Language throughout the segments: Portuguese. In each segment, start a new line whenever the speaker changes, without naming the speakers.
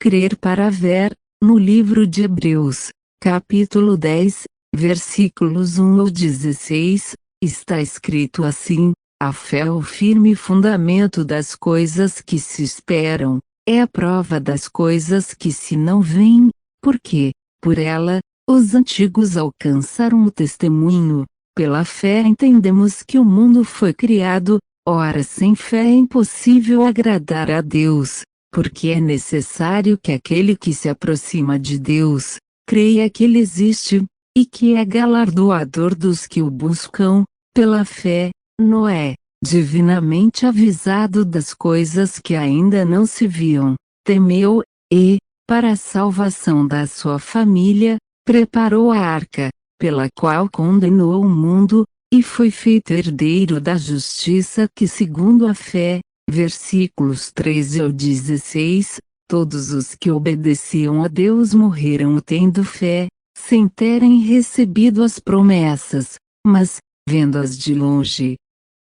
crer para ver, no livro de Hebreus, capítulo 10, versículos 1 ao 16, está escrito assim: a fé é o firme fundamento das coisas que se esperam, é a prova das coisas que se não veem, porque, por ela, os antigos alcançaram o testemunho. Pela fé entendemos que o mundo foi criado, ora sem fé é impossível agradar a Deus, porque é necessário que aquele que se aproxima de Deus, creia que Ele existe, e que é galardoador dos que o buscam. Pela fé, Noé, divinamente avisado das coisas que ainda não se viam, temeu, e, para a salvação da sua família, preparou a arca, pela qual condenou o mundo, e foi feito herdeiro da justiça que segundo a fé. Versículos 13 ao 16, todos os que obedeciam a Deus morreram tendo fé, sem terem recebido as promessas, mas, vendo-as de longe,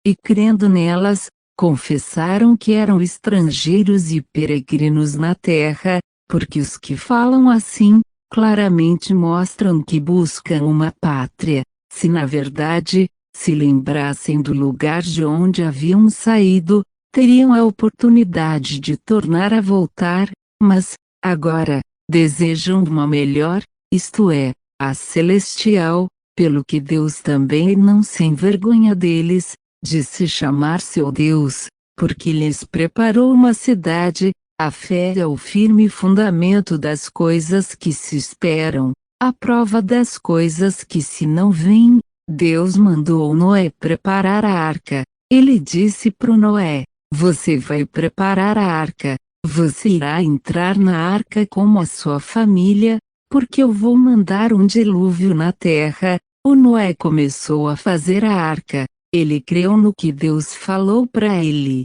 e crendo nelas, confessaram que eram estrangeiros e peregrinos na terra, porque os que falam assim, claramente mostram que buscam uma pátria, se na verdade, se lembrassem do lugar de onde haviam saído, teriam a oportunidade de tornar a voltar, mas, agora, desejam uma melhor, isto é, a celestial, pelo que Deus também não se envergonha deles, de se chamar seu Deus, porque lhes preparou uma cidade. A fé é o firme fundamento das coisas que se esperam, a prova das coisas que se não veem. Deus mandou Noé preparar a arca. Ele disse pro Noé: você vai preparar a arca, você irá entrar na arca como a sua família, porque eu vou mandar um dilúvio na terra. O Noé começou a fazer a arca, ele creu no que Deus falou para ele.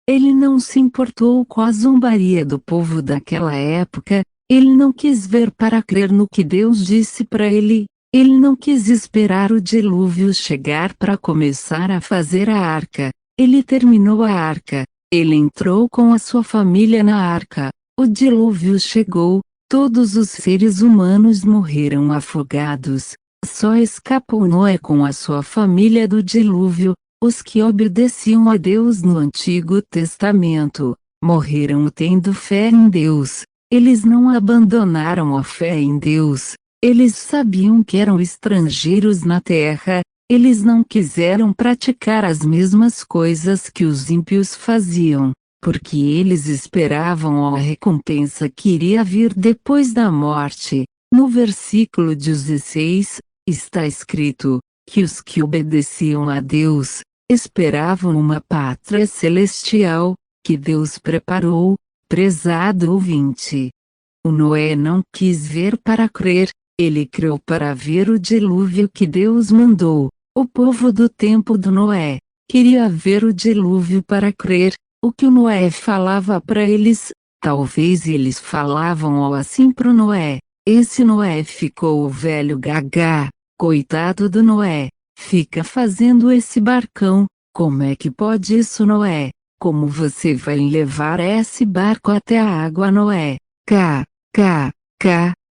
Ele não se importou com a zombaria do povo daquela época, ele não quis ver para crer no que Deus disse para ele, ele não quis esperar o dilúvio chegar para começar a fazer a arca. Ele terminou a arca, ele entrou com a sua família na arca, o dilúvio chegou, todos os seres humanos morreram afogados, só escapou Noé com a sua família do dilúvio. Os que obedeciam a Deus no Antigo Testamento, morreram tendo fé em Deus. Eles não abandonaram a fé em Deus. Eles sabiam que eram estrangeiros na terra. Eles não quiseram praticar as mesmas coisas que os ímpios faziam, porque eles esperavam a recompensa que iria vir depois da morte. No versículo 16, está escrito que os que obedeciam a Deus, esperavam uma pátria celestial, que Deus preparou. Prezado ouvinte, o Noé não quis ver para crer, ele creu para ver o dilúvio que Deus mandou. O povo do tempo do Noé queria ver o dilúvio para crer, o que o Noé falava para eles. Talvez eles falavam assim pro Noé: esse Noé ficou velho gaga. Coitado do Noé, fica fazendo esse barcão, como é que pode isso, Noé? Como você vai levar esse barco até a água, Noé?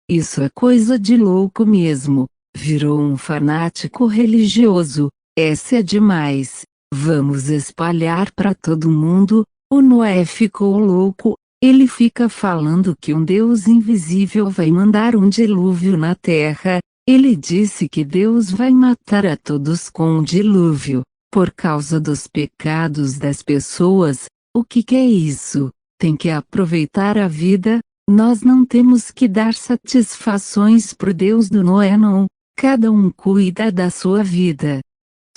Isso é coisa de louco mesmo. Virou um fanático religioso, essa é demais. Vamos espalhar para todo mundo. O Noé ficou louco, ele fica falando que um Deus invisível vai mandar um dilúvio na terra. Ele disse que Deus vai matar a todos com um dilúvio, por causa dos pecados das pessoas. O que é isso? Tem que aproveitar a vida. Nós não temos que dar satisfações pro Deus do Noé não. Cada um cuida da sua vida.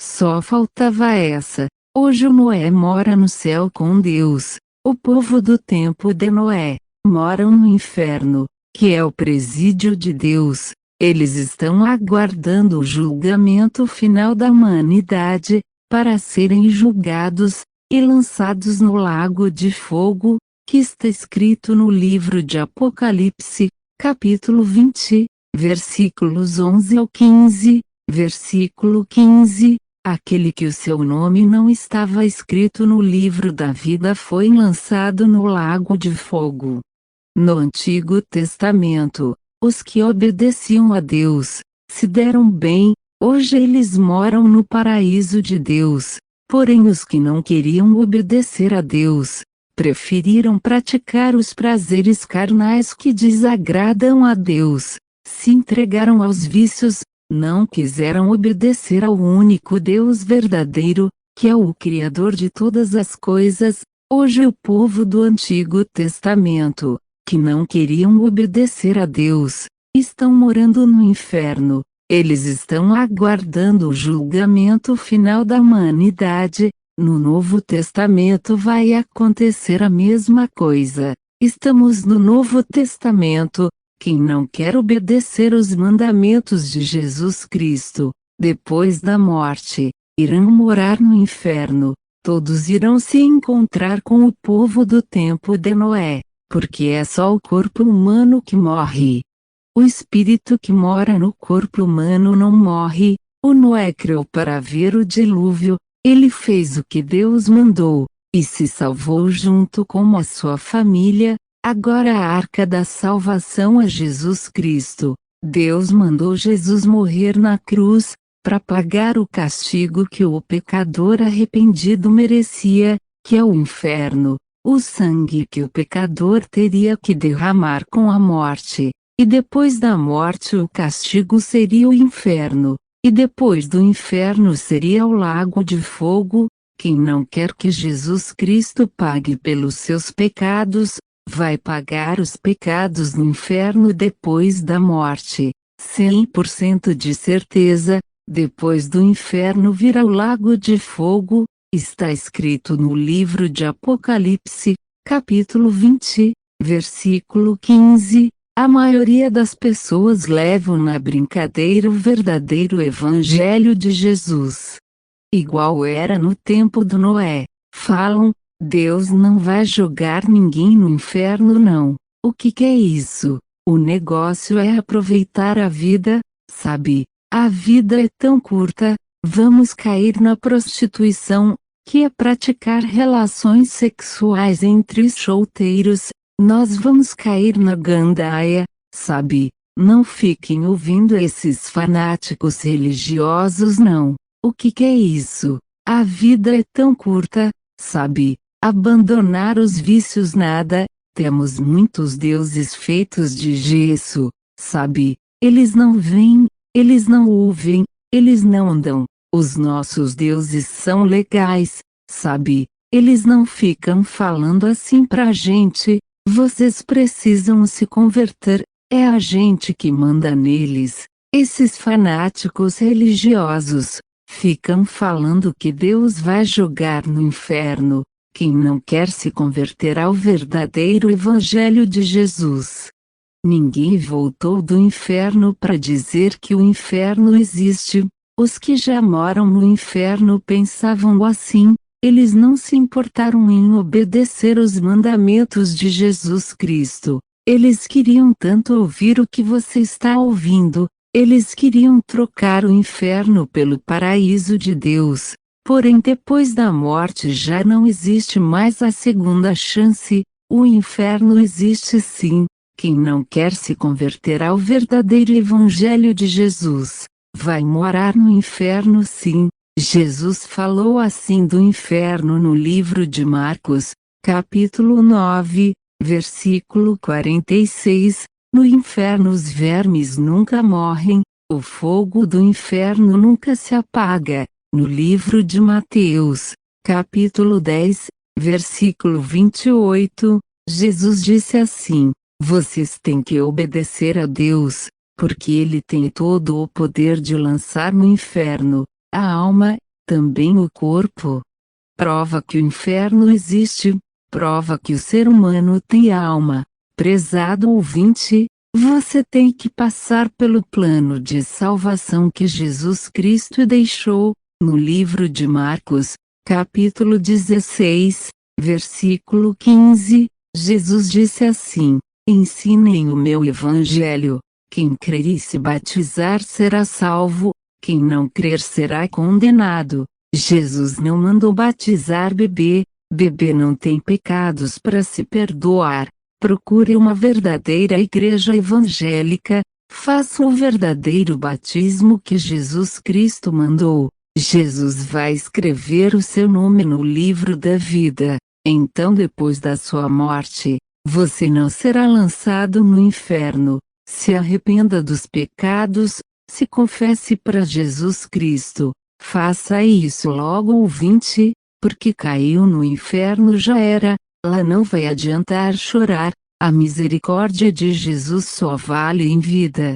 Só faltava essa. Hoje o Noé mora no céu com Deus. O povo do tempo de Noé moram no inferno, que é o presídio de Deus. Eles estão aguardando o julgamento final da humanidade, para serem julgados, e lançados no lago de fogo, que está escrito no livro de Apocalipse, capítulo 20, versículos 11 ao 15, versículo 15, aquele que o seu nome não estava escrito no livro da vida foi lançado no lago de fogo. No Antigo Testamento, os que obedeciam a Deus se deram bem, hoje eles moram no paraíso de Deus. Porém, os que não queriam obedecer a Deus preferiram praticar os prazeres carnais que desagradam a Deus, se entregaram aos vícios, não quiseram obedecer ao único Deus verdadeiro, que é o Criador de todas as coisas. Hoje o povo do Antigo Testamento, que não queriam obedecer a Deus, estão morando no inferno. Eles estão aguardando o julgamento final da humanidade. No Novo Testamento vai acontecer a mesma coisa. Estamos no Novo Testamento. Quem não quer obedecer os mandamentos de Jesus Cristo, depois da morte, irão morar no inferno. Todos irão se encontrar com o povo do tempo de Noé, porque é só o corpo humano que morre. O espírito que mora no corpo humano não morre. O Noé creu para ver o dilúvio, ele fez o que Deus mandou, e se salvou junto com a sua família. Agora a arca da salvação é Jesus Cristo. Deus mandou Jesus morrer na cruz, para pagar o castigo que o pecador arrependido merecia, que é o inferno, o sangue que o pecador teria que derramar com a morte. E depois da morte o castigo seria o inferno, e depois do inferno seria o lago de fogo. Quem não quer que Jesus Cristo pague pelos seus pecados, vai pagar os pecados no inferno depois da morte. 100% de certeza, depois do inferno virá o lago de fogo. Está escrito no livro de Apocalipse, capítulo 20, versículo 15. A maioria das pessoas levam na brincadeira o verdadeiro evangelho de Jesus. Igual era no tempo do Noé. Falam, Deus não vai jogar ninguém no inferno não. O que é isso? O negócio é aproveitar a vida, sabe? A vida é tão curta, vamos cair na prostituição, que é praticar relações sexuais entre solteiros. Nós vamos cair na gandaia, sabe? Não fiquem ouvindo esses fanáticos religiosos não. O que é isso? A vida é tão curta, sabe? Abandonar os vícios nada. Temos muitos deuses feitos de gesso, sabe? Eles não veem, eles não ouvem, eles não andam. Os nossos deuses são legais, sabe? Eles não ficam falando assim pra gente. Vocês precisam se converter, é a gente que manda neles. Esses fanáticos religiosos ficam falando que Deus vai jogar no inferno quem não quer se converter ao verdadeiro evangelho de Jesus. Ninguém voltou do inferno para dizer que o inferno existe. Os que já moram no inferno pensavam assim. Eles não se importaram em obedecer os mandamentos de Jesus Cristo. Eles queriam tanto ouvir o que você está ouvindo. Eles queriam trocar o inferno pelo paraíso de Deus. Porém, depois da morte já não existe mais a segunda chance. O inferno existe sim. Quem não quer se converter ao verdadeiro evangelho de Jesus, vai morar no inferno sim. Jesus falou assim do inferno no livro de Marcos, capítulo 9, versículo 46. No inferno os vermes nunca morrem, o fogo do inferno nunca se apaga. No livro de Mateus, capítulo 10, versículo 28, Jesus disse assim: vocês têm que obedecer a Deus, porque Ele tem todo o poder de lançar no inferno a alma, também o corpo. Prova que o inferno existe, prova que o ser humano tem alma. Prezado ouvinte, você tem que passar pelo plano de salvação que Jesus Cristo deixou. No livro de Marcos, capítulo 16, versículo 15, Jesus disse assim: ensinem o meu evangelho. Quem crer e se batizar será salvo, quem não crer será condenado. Jesus não mandou batizar bebê, bebê não tem pecados para se perdoar. Procure uma verdadeira igreja evangélica, faça o verdadeiro batismo que Jesus Cristo mandou. Jesus vai escrever o seu nome no livro da vida. Então, depois da sua morte, você não será lançado no inferno. Se arrependa dos pecados, se confesse para Jesus Cristo. Faça isso logo, ouvinte, porque caiu no inferno já era. Lá não vai adiantar chorar. A misericórdia de Jesus só vale em vida.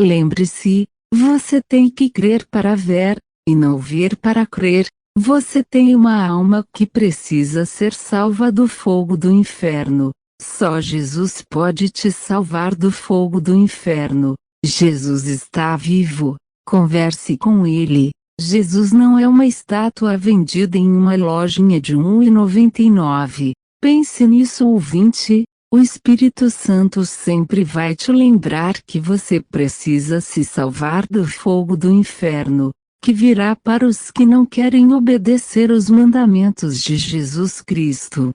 Lembre-se, você tem que crer para ver, e não ver para crer. Você tem uma alma que precisa ser salva do fogo do inferno. Só Jesus pode te salvar do fogo do inferno. Jesus está vivo. Converse com ele. Jesus não é uma estátua vendida em uma lojinha de R$ 1,99. Pense nisso, ouvinte. O Espírito Santo sempre vai te lembrar que você precisa se salvar do fogo do inferno, que virá para os que não querem obedecer os mandamentos de Jesus Cristo.